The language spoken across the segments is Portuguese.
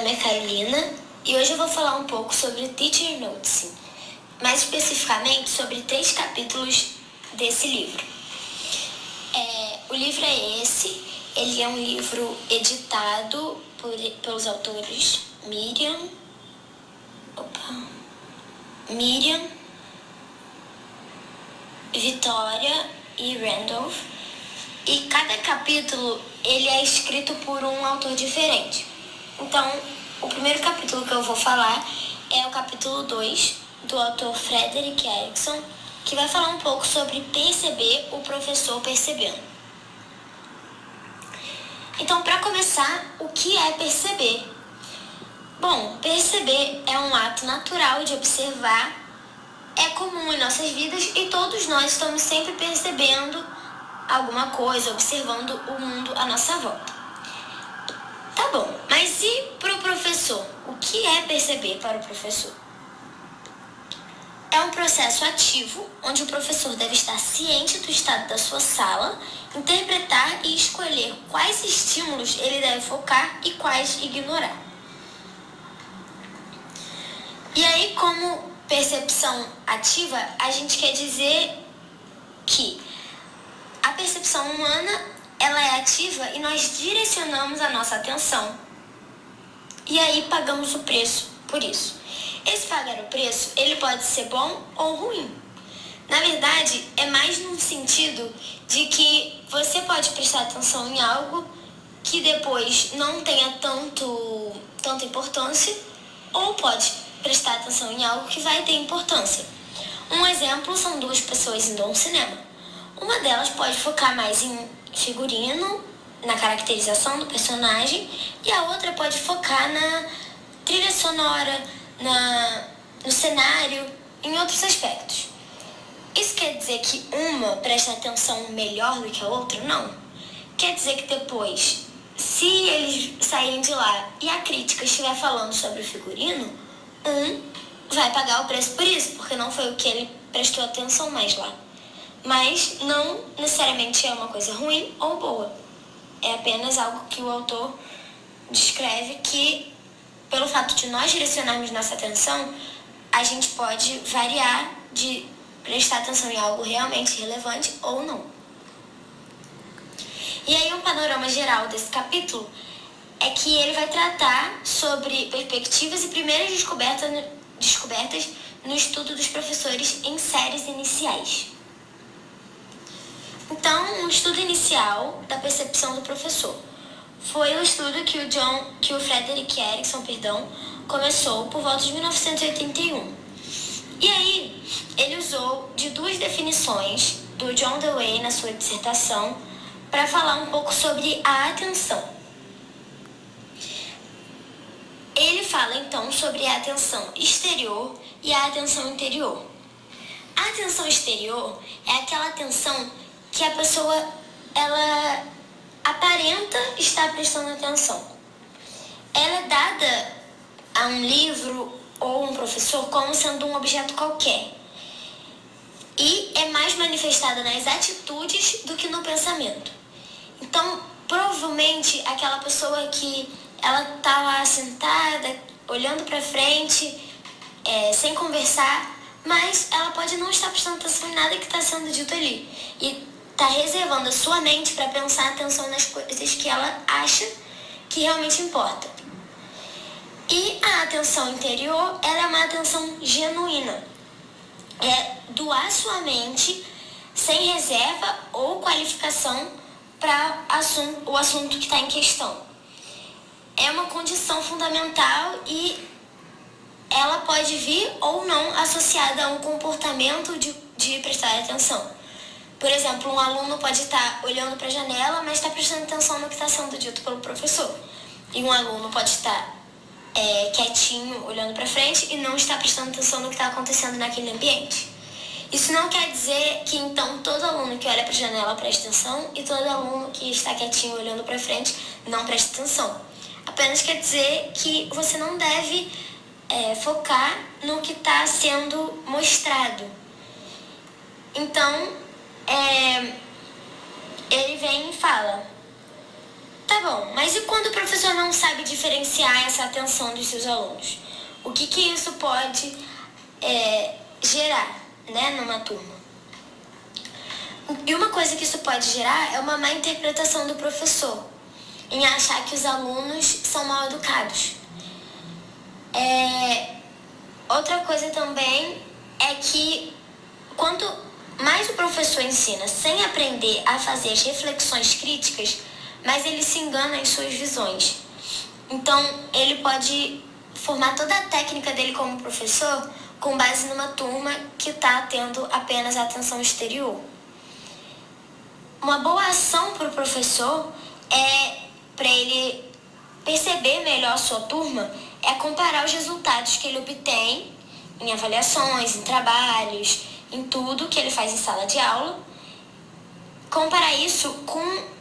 nome é Carolina e hoje eu vou falar um pouco sobre Teacher Noticing, mais especificamente sobre 3 capítulos desse livro. O livro é esse, ele é um livro editado pelos autores Miriam, Vitória e Randolph, e cada capítulo ele é escrito por um autor diferente. Então, o primeiro capítulo que eu vou falar é o capítulo 2, do autor Frederick Erikson, que vai falar um pouco sobre perceber o professor percebendo. Então, para começar, o que é perceber? Bom, perceber é um ato natural de observar, é comum em nossas vidas e todos nós estamos sempre percebendo alguma coisa, observando o mundo à nossa volta. Tá bom, mas e para o professor? O que é perceber para o professor? É um processo ativo, onde o professor deve estar ciente do estado da sua sala, interpretar e escolher quais estímulos ele deve focar e quais ignorar. E aí, como percepção ativa, a gente quer dizer que a percepção humana, ela é ativa e nós direcionamos a nossa atenção. E aí pagamos o preço por isso. Esse pagar o preço, ele pode ser bom ou ruim. Na verdade, é mais no sentido de que você pode prestar atenção em algo que depois não tenha tanta importância, ou pode prestar atenção em algo que vai ter importância. Um exemplo são 2 pessoas indo a um cinema. Uma delas pode focar mais em figurino, na caracterização do personagem, e a outra pode focar na trilha sonora, no cenário, em outros aspectos. Isso quer dizer que uma presta atenção melhor do que a outra? Não. Quer dizer que depois, se eles saírem de lá e a crítica estiver falando sobre o figurino, vai pagar o preço por isso, porque não foi o que ele prestou atenção mais lá. Mas não necessariamente é uma coisa ruim ou boa. É apenas algo que o autor descreve que, pelo fato de nós direcionarmos nossa atenção, a gente pode variar de prestar atenção em algo realmente relevante ou não. E aí um panorama geral desse capítulo é que ele vai tratar sobre perspectivas e primeiras descobertas no estudo dos professores em séries iniciais. Então, o estudo inicial da percepção do professor foi o estudo que o Frederick Erikson, começou por volta de 1981. E aí, ele usou de 2 definições do John Dewey na sua dissertação para falar um pouco sobre a atenção. Ele fala então sobre a atenção exterior e a atenção interior. A atenção exterior é aquela atenção que a pessoa, ela aparenta estar prestando atenção. Ela é dada a um livro ou um professor como sendo um objeto qualquer. E é mais manifestada nas atitudes do que no pensamento. Então, provavelmente, aquela pessoa que ela tá lá sentada, olhando para frente, sem conversar, mas ela pode não estar prestando atenção em nada que está sendo dito ali. E está reservando a sua mente para prestar atenção nas coisas que ela acha que realmente importa. E a atenção interior, ela é uma atenção genuína. É doar sua mente sem reserva ou qualificação para o assunto que está em questão. É uma condição fundamental e ela pode vir ou não associada a um comportamento de prestar atenção. Por exemplo, um aluno pode estar olhando para a janela, mas está prestando atenção no que está sendo dito pelo professor. E um aluno pode estar quietinho, olhando para frente e não está prestando atenção no que está acontecendo naquele ambiente. Isso não quer dizer que, então, todo aluno que olha para a janela presta atenção e todo aluno que está quietinho, olhando para frente, não presta atenção. Apenas quer dizer que você não deve focar no que está sendo mostrado. Então, ele vem e fala: Tá bom, mas e quando o professor não sabe diferenciar essa atenção dos seus alunos? O que isso pode gerar, né, numa turma? E uma coisa que isso pode gerar é uma má interpretação do professor, em achar que os alunos são mal educados. Outra coisa também é que quanto mais o professor ensina sem aprender a fazer as reflexões críticas, mais ele se engana em suas visões. Então, ele pode formar toda a técnica dele como professor com base numa turma que está tendo apenas atenção exterior. Uma boa ação para o professor para ele perceber melhor a sua turma, é comparar os resultados que ele obtém em avaliações, em trabalhos, em tudo que ele faz em sala de aula, comparar isso com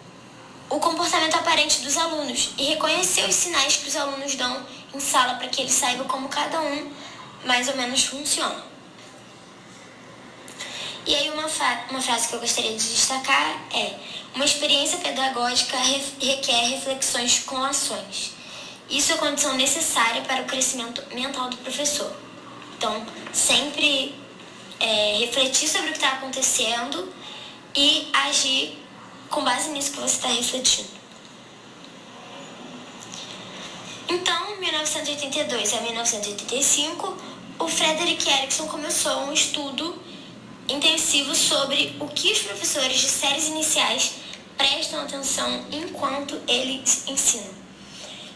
o comportamento aparente dos alunos e reconhecer os sinais que os alunos dão em sala para que ele saiba como cada um mais ou menos funciona. E aí uma frase que eu gostaria de destacar é: uma experiência pedagógica requer reflexões com ações. Isso é condição necessária para o crescimento mental do professor. Então, sempre refletir sobre o que está acontecendo e agir com base nisso que você está refletindo. Então, em 1982 a 1985, o Frederick Erikson começou um estudo intensivo sobre o que os professores de séries iniciais prestam atenção enquanto eles ensinam.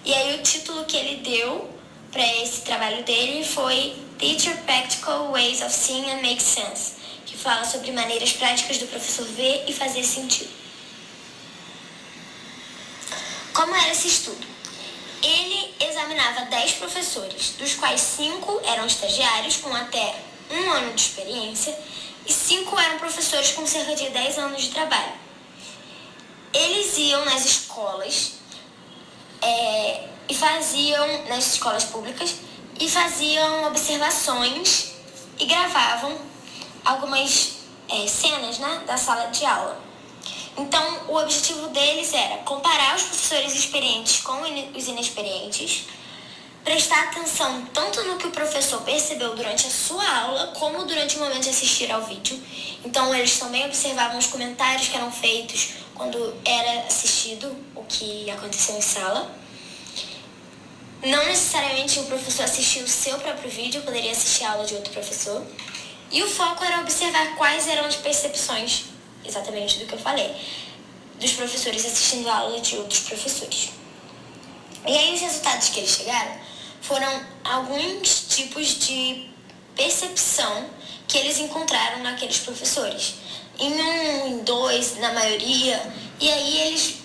E aí o título que ele deu para esse trabalho dele foi Teacher Practical Ways of Seeing and Make Sense, que fala sobre maneiras práticas do professor ver e fazer sentido. Como era esse estudo? Ele examinava 10 professores, dos quais 5 eram estagiários com até 1 ano de experiência e 5 eram professores com cerca de 10 anos de trabalho. Eles iam nas escolas nas escolas públicas, e faziam observações e gravavam algumas cenas, né, da sala de aula. Então, o objetivo deles era comparar os professores experientes com os inexperientes, prestar atenção tanto no que o professor percebeu durante a sua aula, como durante o momento de assistir ao vídeo. Então, eles também observavam os comentários que eram feitos quando era assistido o que aconteceu em sala. Não necessariamente o professor assistiu o seu próprio vídeo, poderia assistir a aula de outro professor. E o foco era observar quais eram as percepções, exatamente do que eu falei, dos professores assistindo a aula de outros professores. E aí os resultados que eles chegaram foram alguns tipos de percepção que eles encontraram naqueles professores. Em 2, na maioria, e aí eles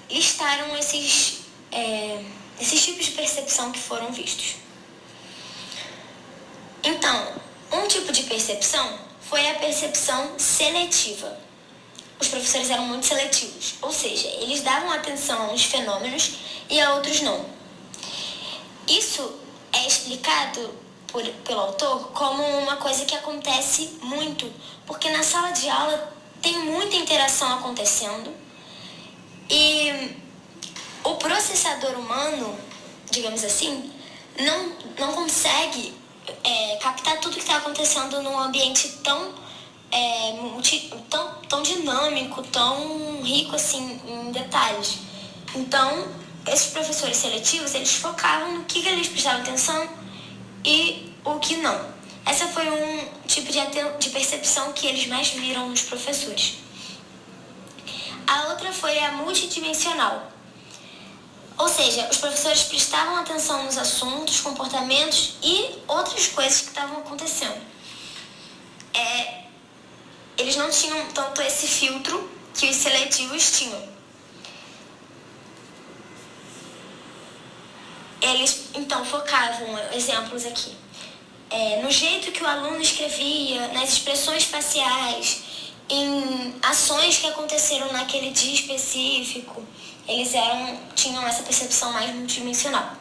listaram esses tipos de percepção que foram vistos. Então, um tipo de percepção foi a percepção seletiva. Os professores eram muito seletivos, ou seja, eles davam atenção a uns fenômenos e a outros não. Isso é explicado pelo autor como uma coisa que acontece muito, porque na sala de aula tem muita interação acontecendo e o processador humano, digamos assim, não consegue captar tudo que está acontecendo num ambiente tão dinâmico, tão rico assim em detalhes. Então, esses professores seletivos, eles focavam no que eles prestavam atenção e o que não. Essa foi um tipo de percepção que eles mais viram nos professores. A outra foi a multidimensional. Ou seja, os professores prestavam atenção nos assuntos, comportamentos e outras coisas que estavam acontecendo. Eles não tinham tanto esse filtro que os seletivos tinham. Eles, então, focavam, exemplos aqui, no jeito que o aluno escrevia, nas expressões faciais, em ações que aconteceram naquele dia específico. Eles tinham essa percepção mais multidimensional.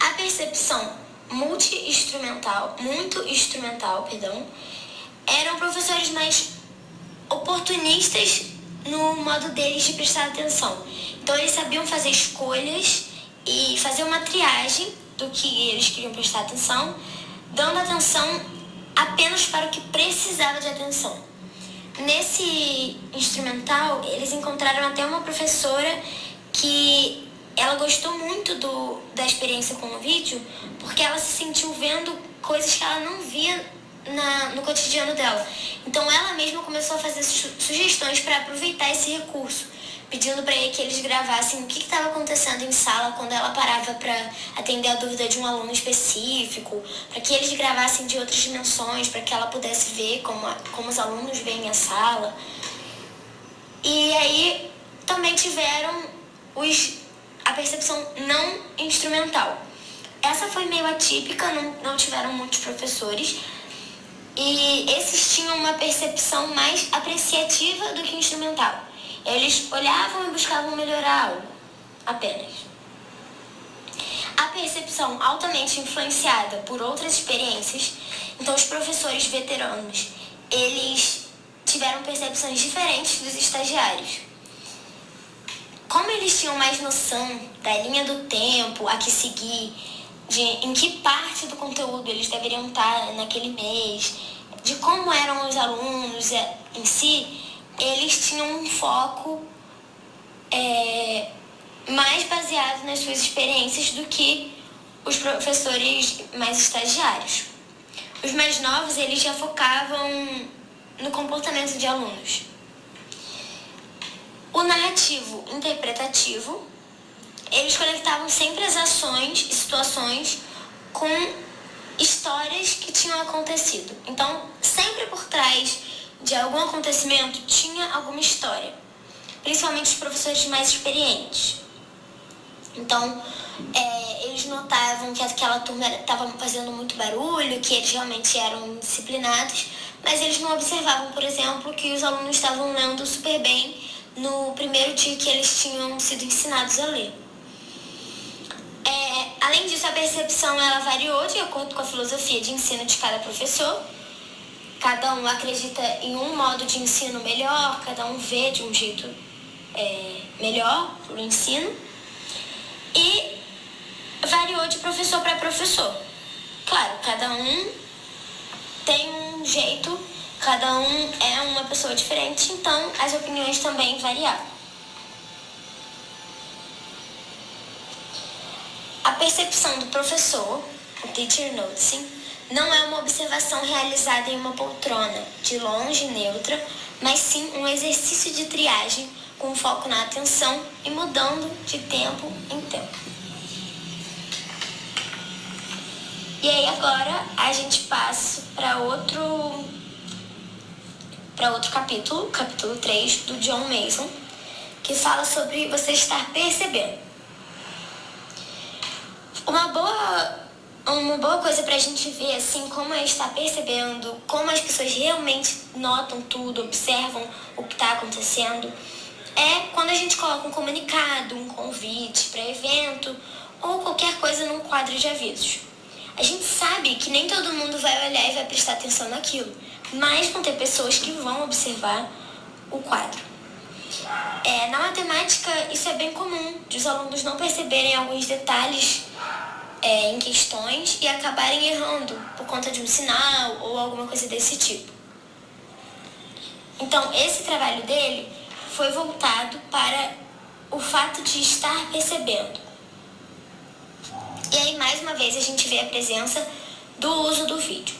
A percepção muito instrumental, eram professores mais oportunistas no modo deles de prestar atenção. Então eles sabiam fazer escolhas e fazer uma triagem do que eles queriam prestar atenção, dando atenção apenas para o que precisava de atenção. Nesse instrumental, eles encontraram até uma professora que ela gostou muito da experiência com o vídeo, porque ela se sentiu vendo coisas que ela não via no cotidiano dela. Então ela mesma começou a fazer sugestões para aproveitar esse recurso, pedindo para que eles gravassem o que estava acontecendo em sala quando ela parava para atender a dúvida de um aluno específico, para que eles gravassem de outras dimensões, para que ela pudesse ver como os alunos veem a sala. E aí também tiveram a percepção não instrumental. Essa foi meio atípica, não tiveram muitos professores, e esses tinham uma percepção mais apreciativa do que instrumental. Eles olhavam e buscavam melhorar algo, apenas. A percepção altamente influenciada por outras experiências, então os professores veteranos, eles tiveram percepções diferentes dos estagiários. Como eles tinham mais noção da linha do tempo a que seguir, em que parte do conteúdo eles deveriam estar naquele mês, de como eram os alunos em si, eles tinham um foco mais baseado nas suas experiências do que os professores mais estagiários. Os mais novos, eles já focavam no comportamento de alunos. O narrativo interpretativo, eles conectavam sempre as ações e situações com histórias que tinham acontecido. Então, sempre por trás de algum acontecimento tinha alguma história, principalmente os professores mais experientes. Então, eles notavam que aquela turma estava fazendo muito barulho, que eles realmente eram disciplinados, mas eles não observavam, por exemplo, que os alunos estavam lendo super bem no primeiro dia que eles tinham sido ensinados a ler. Além disso, a percepção ela variou de acordo com a filosofia de ensino de cada professor. Cada um acredita em um modo de ensino melhor, cada um vê de um jeito melhor o ensino. E variou de professor para professor. Claro, cada um tem um jeito, cada um é uma pessoa diferente, então as opiniões também variavam. A percepção do professor, o teacher noticing, não é uma observação realizada em uma poltrona, de longe, neutra, mas sim um exercício de triagem com foco na atenção e mudando de tempo em tempo. E aí agora a gente passa para outro capítulo, capítulo 3 do John Mason, que fala sobre você estar percebendo. Uma boa coisa pra gente ver, assim, como é estar percebendo, como as pessoas realmente notam tudo, observam o que está acontecendo, é quando a gente coloca um comunicado, um convite para evento ou qualquer coisa num quadro de avisos. A gente sabe que nem todo mundo vai olhar e vai prestar atenção naquilo, mas vão ter pessoas que vão observar o quadro. Na matemática, isso é bem comum, de os alunos não perceberem alguns detalhes em questões e acabarem errando por conta de um sinal ou alguma coisa desse tipo. Então, esse trabalho dele foi voltado para o fato de estar percebendo. E aí, mais uma vez, a gente vê a presença do uso do vídeo.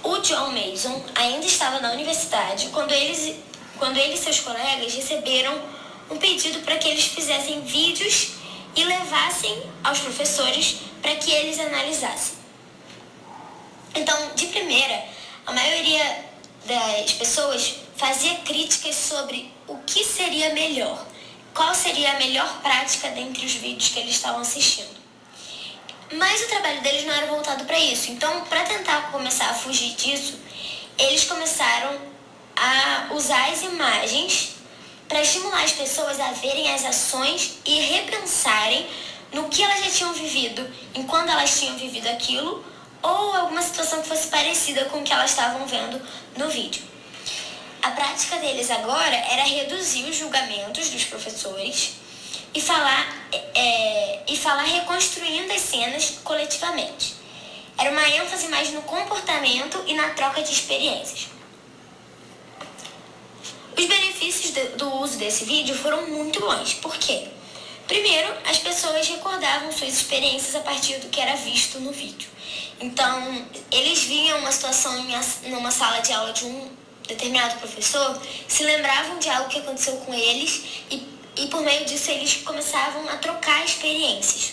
O John Mason ainda estava na universidade quando ele e seus colegas receberam um pedido para que eles fizessem vídeos e levassem aos professores para que eles analisassem. Então, de primeira, a maioria das pessoas fazia críticas sobre o que seria melhor, qual seria a melhor prática dentre os vídeos que eles estavam assistindo. Mas o trabalho deles não era voltado para isso. Então, para tentar começar a fugir disso, eles começaram a usar as imagens para estimular as pessoas a verem as ações e repensarem no que elas já tinham vivido enquanto elas tinham vivido aquilo, ou alguma situação que fosse parecida com o que elas estavam vendo no vídeo. A prática deles agora era reduzir os julgamentos dos professores e falar reconstruindo as cenas coletivamente. Era uma ênfase mais no comportamento e na troca de experiências. Os benefícios do uso desse vídeo foram muito bons. Por quê? Primeiro, as pessoas recordavam suas experiências a partir do que era visto no vídeo. Então, eles viam uma situação numa sala de aula de um determinado professor, se lembravam de algo que aconteceu com eles e por meio disso eles começavam a trocar experiências.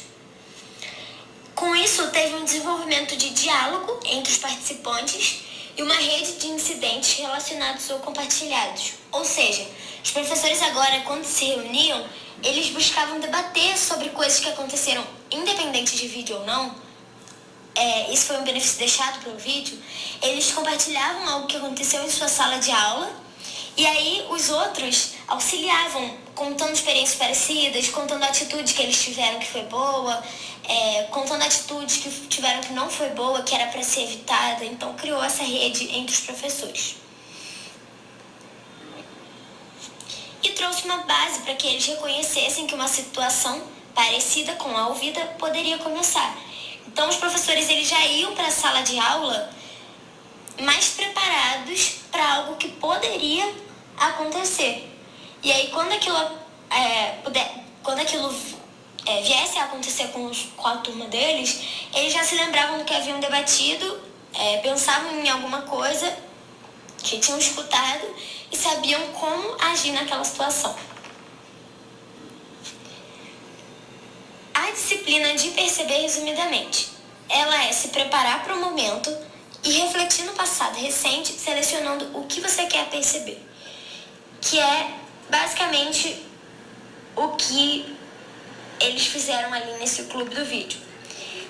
Com isso, teve um desenvolvimento de diálogo entre os participantes e uma rede de incidentes relacionados ou compartilhados. Ou seja, os professores agora, quando se reuniam, eles buscavam debater sobre coisas que aconteceram, independente de vídeo ou não. Isso foi um benefício deixado pelo vídeo. Eles compartilhavam algo que aconteceu em sua sala de aula e aí os outros auxiliavam, contando experiências parecidas, contando a atitude que eles tiveram que foi boa, contando atitudes que tiveram que não foi boa, que era para ser evitada. Então criou essa rede entre os professores. E trouxe uma base para que eles reconhecessem que uma situação parecida com a ouvida poderia começar. Então os professores eles já iam para a sala de aula mais preparados para algo que poderia acontecer. E aí quando aquilo viesse a acontecer com a turma deles, eles já se lembravam do que haviam debatido, pensavam em alguma coisa que tinham escutado e sabiam como agir naquela situação. A disciplina de perceber, resumidamente, ela é se preparar para o momento e refletir no passado recente, selecionando o que você quer perceber, que é basicamente o que eles fizeram ali nesse clube do vídeo.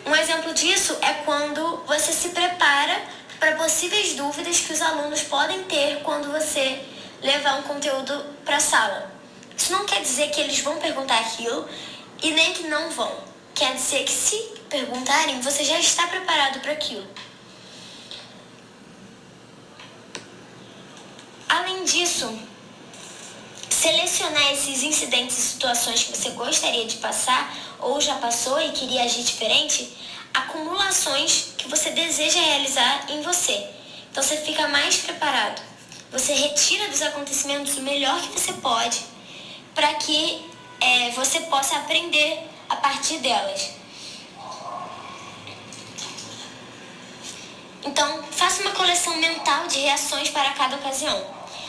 Um exemplo disso é quando você se prepara para possíveis dúvidas que os alunos podem ter quando você levar um conteúdo para a sala. Isso não quer dizer que eles vão perguntar aquilo e nem que não vão. Quer dizer que se perguntarem, você já está preparado para aquilo. Além disso, selecionar esses incidentes e situações que você gostaria de passar ou já passou e queria agir diferente, acumulações que você deseja realizar em você. Então você fica mais preparado. Você retira dos acontecimentos o melhor que você pode para que você possa aprender a partir delas. Então, faça uma coleção mental de reações para cada ocasião.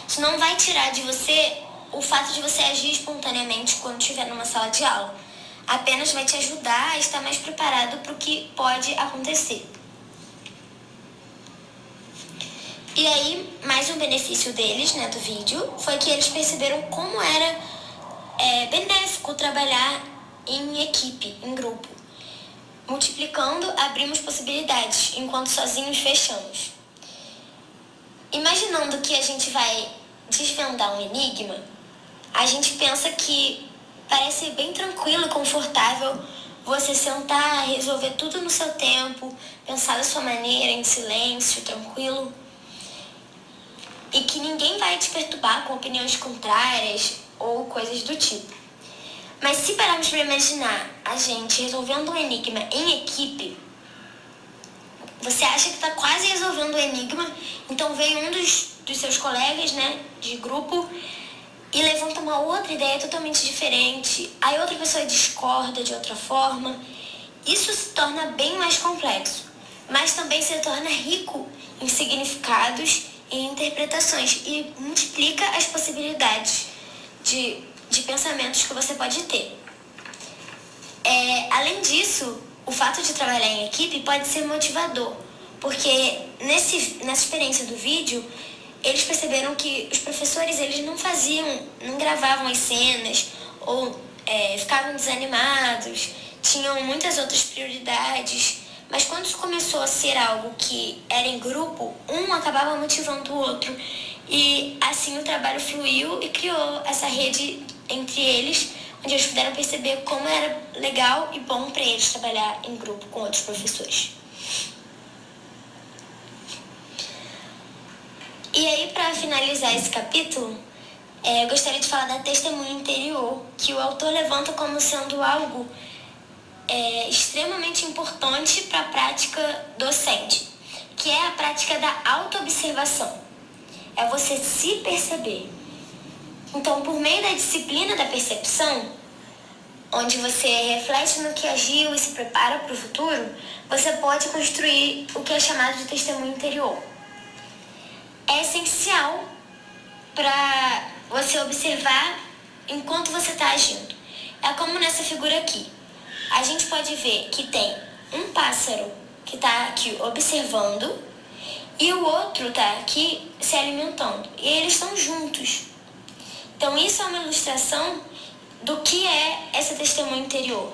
Isso não vai tirar de você o fato de você agir espontaneamente quando estiver numa sala de aula. Apenas vai te ajudar a estar mais preparado para o que pode acontecer. E aí, mais um benefício deles, do vídeo, foi que eles perceberam como era benéfico trabalhar em equipe, em grupo. Multiplicando, abrimos possibilidades, enquanto sozinhos fechamos. Imaginando que a gente vai desvendar um enigma, a gente pensa que parece bem tranquilo e confortável você sentar, resolver tudo no seu tempo, pensar da sua maneira, em silêncio, tranquilo. E que ninguém vai te perturbar com opiniões contrárias ou coisas do tipo. Mas se pararmos para imaginar a gente resolvendo um enigma em equipe, você acha que está quase resolvendo o enigma, então vem um dos seus colegas, de grupo, e levanta uma outra ideia totalmente diferente, aí outra pessoa discorda de outra forma. Isso se torna bem mais complexo, mas também se torna rico em significados e interpretações e multiplica as possibilidades de pensamentos que você pode ter. Além disso, o fato de trabalhar em equipe pode ser motivador, porque nessa experiência do vídeo, eles perceberam que os professores eles não gravavam as cenas ou ficavam desanimados, tinham muitas outras prioridades, mas quando isso começou a ser algo que era em grupo, um acabava motivando o outro e assim o trabalho fluiu e criou essa rede entre eles, onde eles puderam perceber como era legal e bom para eles trabalhar em grupo com outros professores. E aí, para finalizar esse capítulo, eu gostaria de falar da testemunha interior, que o autor levanta como sendo algo extremamente importante para a prática docente, que é a prática da autoobservação. É você se perceber. Então, por meio da disciplina da percepção, onde você reflete no que agiu e se prepara para o futuro, você pode construir o que é chamado de testemunho interior. É essencial para você observar enquanto você está agindo. É como nessa figura aqui. A gente pode ver que tem um pássaro que está aqui observando e o outro está aqui se alimentando. E eles estão juntos. Então isso é uma ilustração do que é essa testemunha interior.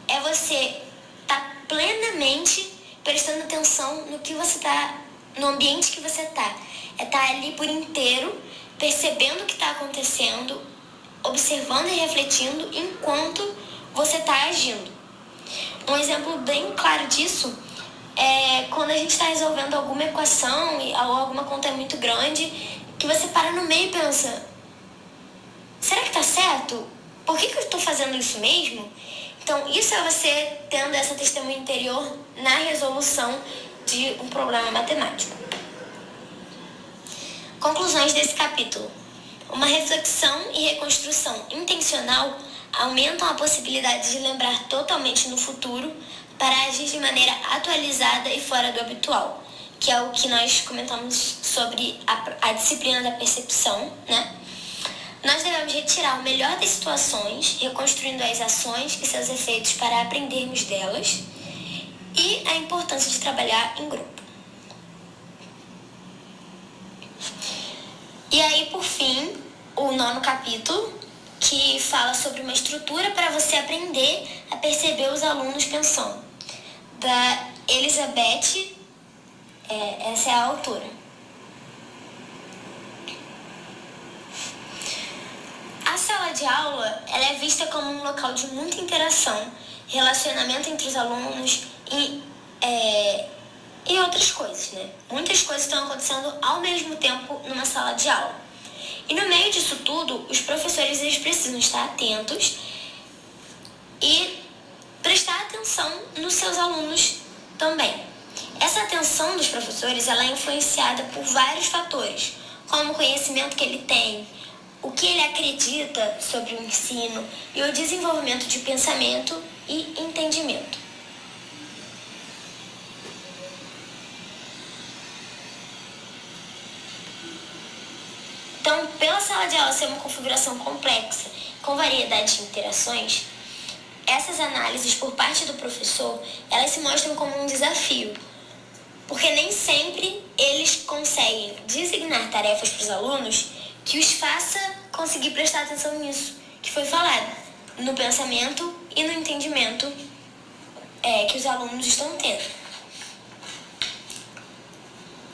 É você estar plenamente prestando atenção no que você está, no ambiente que você está. É estar ali por inteiro, percebendo o que está acontecendo, observando e refletindo enquanto você está agindo. Um exemplo bem claro disso é quando a gente está resolvendo alguma equação ou alguma conta muito grande, que você para no meio e pensa, será que está certo? Por que eu estou fazendo isso mesmo? Então, isso é você tendo essa testemunha interior na resolução de um problema matemático. Conclusões desse capítulo. Uma reflexão e reconstrução intencional aumentam a possibilidade de lembrar totalmente no futuro para agir de maneira atualizada e fora do habitual, que é o que nós comentamos sobre a disciplina da percepção, né? Nós devemos retirar o melhor das situações, reconstruindo as ações e seus efeitos para aprendermos delas, e a importância de trabalhar em grupo. E aí, por fim, o 9º capítulo, que fala sobre uma estrutura para você aprender a perceber os alunos pensando, da Elizabeth, essa é a autora. A sala de aula ela é vista como um local de muita interação, relacionamento entre os alunos e outras coisas, né? Muitas coisas estão acontecendo ao mesmo tempo numa sala de aula. E no meio disso tudo, os professores eles precisam estar atentos e prestar atenção nos seus alunos também. Essa atenção dos professores ela é influenciada por vários fatores, como o conhecimento que ele tem, o que ele acredita sobre o ensino e o desenvolvimento de pensamento e entendimento. Então, pela sala de aula ser uma configuração complexa, com variedade de interações, essas análises por parte do professor, elas se mostram como um desafio, porque nem sempre eles conseguem designar tarefas para os alunos que os faça conseguir prestar atenção nisso que foi falado, no pensamento e no entendimento que os alunos estão tendo.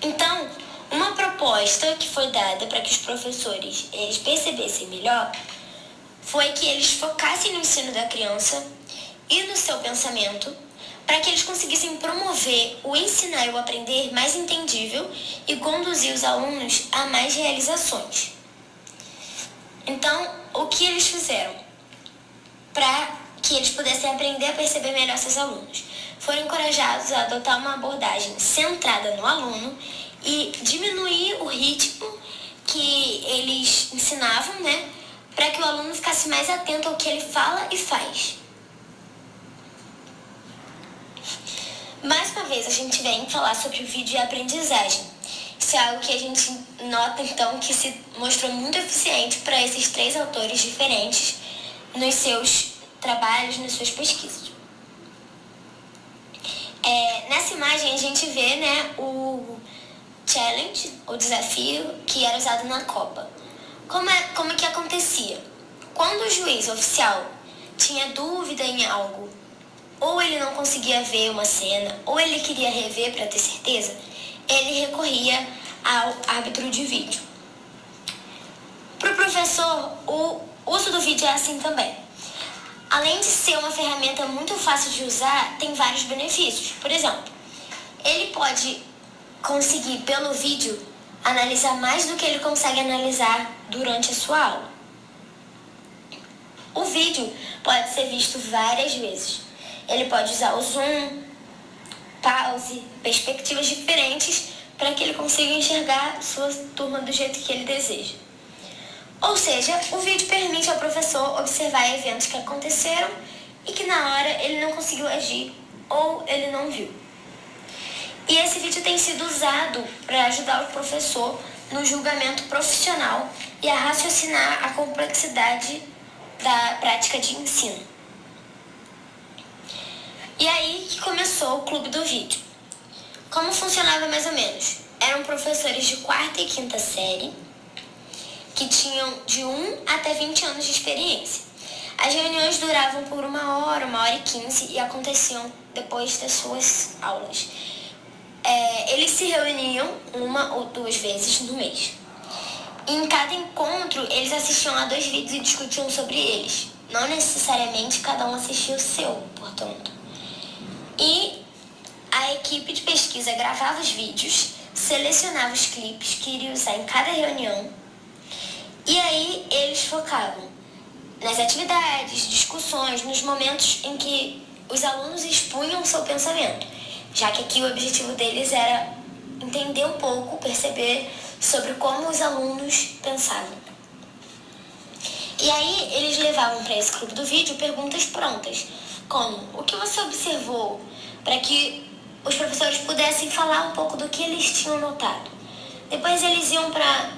Então, uma proposta que foi dada para que os professores eles percebessem melhor foi que eles focassem no ensino da criança e no seu pensamento para que eles conseguissem promover o ensinar e o aprender mais entendível e conduzir os alunos a mais realizações. Então, o que eles fizeram para que eles pudessem aprender a perceber melhor seus alunos? Foram encorajados a adotar uma abordagem centrada no aluno e diminuir o ritmo que eles ensinavam, né? Para que o aluno ficasse mais atento ao que ele fala e faz. Mais uma vez, a gente vem falar sobre o vídeo e aprendizagem. Isso é algo que a gente nota, então, que se mostrou muito eficiente para esses 3 autores diferentes nos seus trabalhos, nas suas pesquisas. Nessa imagem, a gente vê, né, o challenge, o desafio, que era usado na Copa. Como que acontecia? Quando o juiz oficial tinha dúvida em algo, ou ele não conseguia ver uma cena, ou ele queria rever para ter certeza, ele recorria ao árbitro de vídeo. Para o professor, o uso do vídeo é assim também. Além de ser uma ferramenta muito fácil de usar, tem vários benefícios. Por exemplo, ele pode conseguir, pelo vídeo, analisar mais do que ele consegue analisar durante a sua aula. O vídeo pode ser visto várias vezes. Ele pode usar o zoom, pause, perspectivas diferentes para que ele consiga enxergar sua turma do jeito que ele deseja. Ou seja, o vídeo permite ao professor observar eventos que aconteceram e que na hora ele não conseguiu agir ou ele não viu. E esse vídeo tem sido usado para ajudar o professor no julgamento profissional e a raciocinar a complexidade da prática de ensino. E aí que começou o Clube do Vídeo. Como funcionava mais ou menos? Eram professores de 4ª e 5ª série que tinham de 1 até 20 anos de experiência. As reuniões duravam por 1 hora e 15 e aconteciam depois das suas aulas. Eles se reuniam 1 ou 2 vezes no mês. E em cada encontro, eles assistiam a 2 vídeos e discutiam sobre eles. Não necessariamente cada um assistia o seu, portanto. E a equipe de pesquisa gravava os vídeos, selecionava os clipes que iria usar em cada reunião. E aí eles focavam nas atividades, discussões, nos momentos em que os alunos expunham seu pensamento, já que aqui o objetivo deles era entender um pouco, perceber sobre como os alunos pensavam. E aí eles levavam para esse clube do vídeo perguntas prontas, como o que você observou, para que os professores pudessem falar um pouco do que eles tinham notado. Depois eles iam para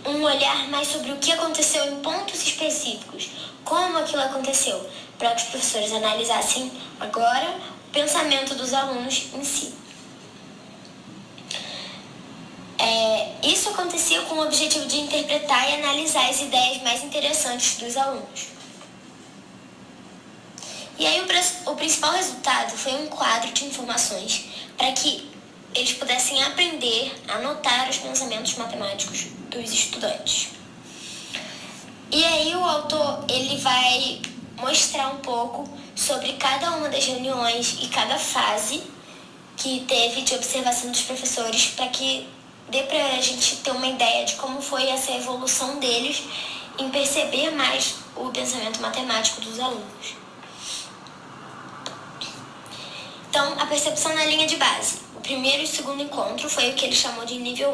um olhar mais sobre o que aconteceu em pontos específicos, como aquilo aconteceu, para que os professores analisassem agora o pensamento dos alunos em si. Isso acontecia com o objetivo de interpretar e analisar as ideias mais interessantes dos alunos. E aí o principal resultado foi um quadro de informações para que eles pudessem aprender a anotar os pensamentos matemáticos dos estudantes. E aí o autor ele vai mostrar um pouco sobre cada uma das reuniões e cada fase que teve de observação dos professores para que dê para a gente ter uma ideia de como foi essa evolução deles em perceber mais o pensamento matemático dos alunos. Então, a percepção na linha de base. O primeiro e o segundo encontro foi o que ele chamou de nível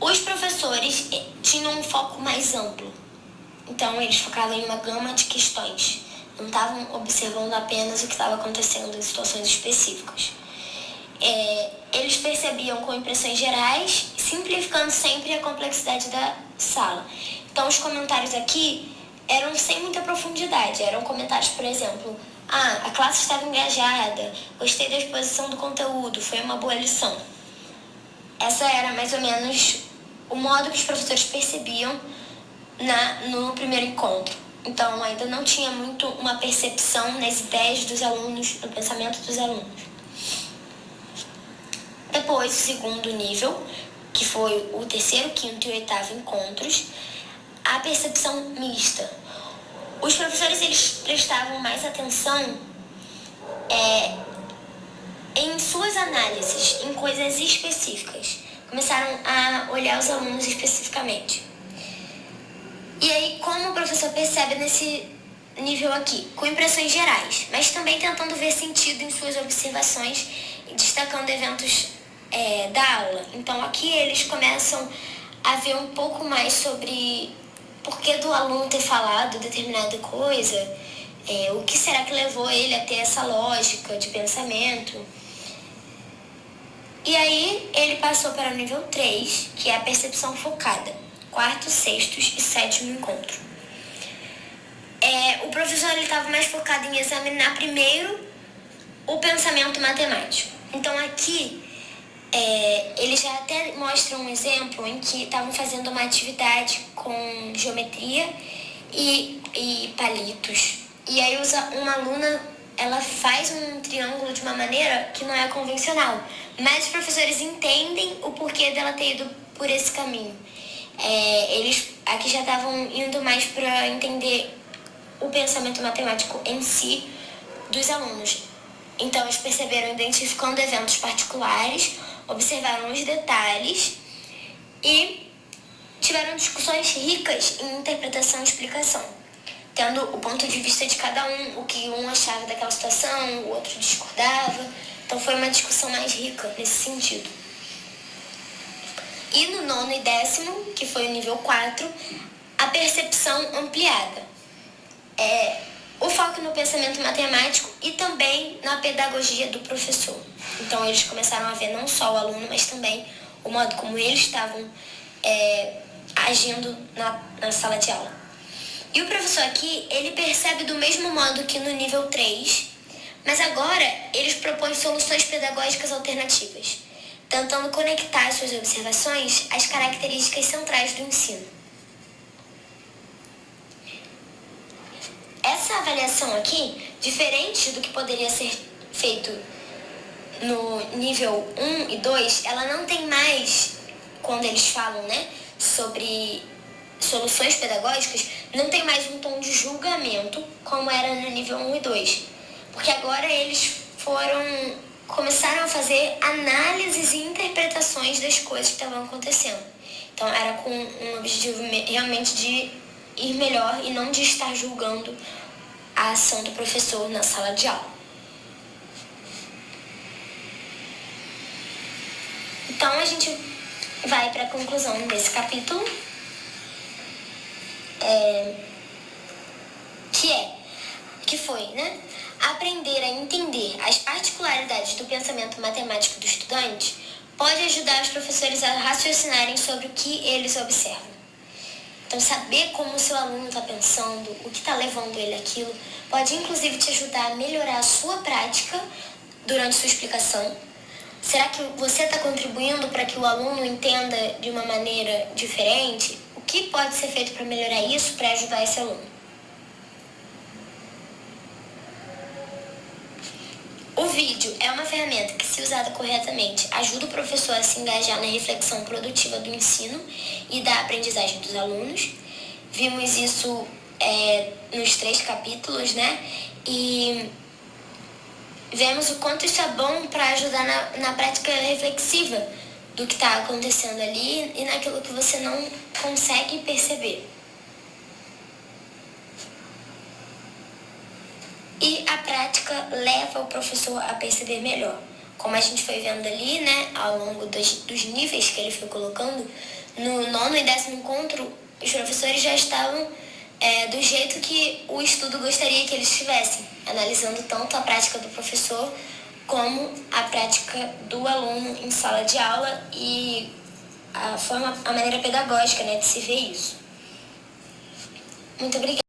1. Os professores tinham um foco mais amplo. Então, eles focavam em uma gama de questões. Não estavam observando apenas o que estava acontecendo em situações específicas. Eles percebiam com impressões gerais, simplificando sempre a complexidade da sala. Então, os comentários aqui eram sem muita profundidade. Eram comentários, por exemplo, a classe estava engajada, gostei da exposição do conteúdo, foi uma boa lição. Essa era mais ou menos o modo que os professores percebiam no primeiro encontro. Então, ainda não tinha muito uma percepção nas ideias dos alunos, no pensamento dos alunos. Depois, o segundo nível, que foi o terceiro, quinto e 8º encontros, a percepção mista. Os professores eles prestavam mais atenção em suas análises, em coisas específicas. Começaram a olhar os alunos especificamente. E aí, como o professor percebe nesse nível aqui? Com impressões gerais, mas também tentando ver sentido em suas observações e destacando eventos da aula. Então, aqui eles começam a ver um pouco mais sobre por que do aluno ter falado determinada coisa, o que será que levou ele a ter essa lógica de pensamento. E aí ele passou para o nível 3, que é a percepção focada, 4º, 6º e 7º encontro. O professor estava mais focado em examinar primeiro o pensamento matemático. Então aqui eles já até mostram um exemplo em que estavam fazendo uma atividade com geometria e palitos. E aí uma aluna, ela faz um triângulo de uma maneira que não é convencional. Mas os professores entendem o porquê dela ter ido por esse caminho. Eles aqui já estavam indo mais para entender o pensamento matemático em si dos alunos. Então eles perceberam identificando eventos particulares observaram os detalhes e tiveram discussões ricas em interpretação e explicação, tendo o ponto de vista de cada um, o que um achava daquela situação, o outro discordava. Então foi uma discussão mais rica nesse sentido. E no 9º e 10º, que foi o nível 4, a percepção ampliada. O foco no pensamento matemático e também na pedagogia do professor. Então eles começaram a ver não só o aluno, mas também o modo como eles estavam agindo na sala de aula. E o professor aqui, ele percebe do mesmo modo que no nível 3, mas agora eles propõem soluções pedagógicas alternativas, tentando conectar suas observações às características centrais do ensino. Essa avaliação aqui, diferente do que poderia ser feito no nível 1 e 2, ela não tem mais, quando eles falam, sobre soluções pedagógicas, não tem mais um tom de julgamento como era no nível 1 e 2. Porque agora eles começaram a fazer análises e interpretações das coisas que estavam acontecendo. Então era com um objetivo realmente de ir melhor e não de estar julgando a ação do professor na sala de aula. Então a gente vai para a conclusão desse capítulo, que foi, aprender a entender as particularidades do pensamento matemático do estudante pode ajudar os professores a raciocinarem sobre o que eles observam. Então, saber como o seu aluno está pensando, o que está levando ele àquilo, pode inclusive te ajudar a melhorar a sua prática durante sua explicação. Será que você está contribuindo para que o aluno entenda de uma maneira diferente? O que pode ser feito para melhorar isso, para ajudar esse aluno? O vídeo é uma ferramenta que, se usada corretamente, ajuda o professor a se engajar na reflexão produtiva do ensino e da aprendizagem dos alunos. Vimos isso nos 3 capítulos, E vemos o quanto isso é bom para ajudar na prática reflexiva do que está acontecendo ali e naquilo que você não consegue perceber. E a prática leva o professor a perceber melhor. Como a gente foi vendo ali, ao longo dos níveis que ele foi colocando, no 9º e 10º encontro, os professores já estavam do jeito que o estudo gostaria que eles estivessem, analisando tanto a prática do professor como a prática do aluno em sala de aula e a maneira pedagógica de se ver isso. Muito obrigada.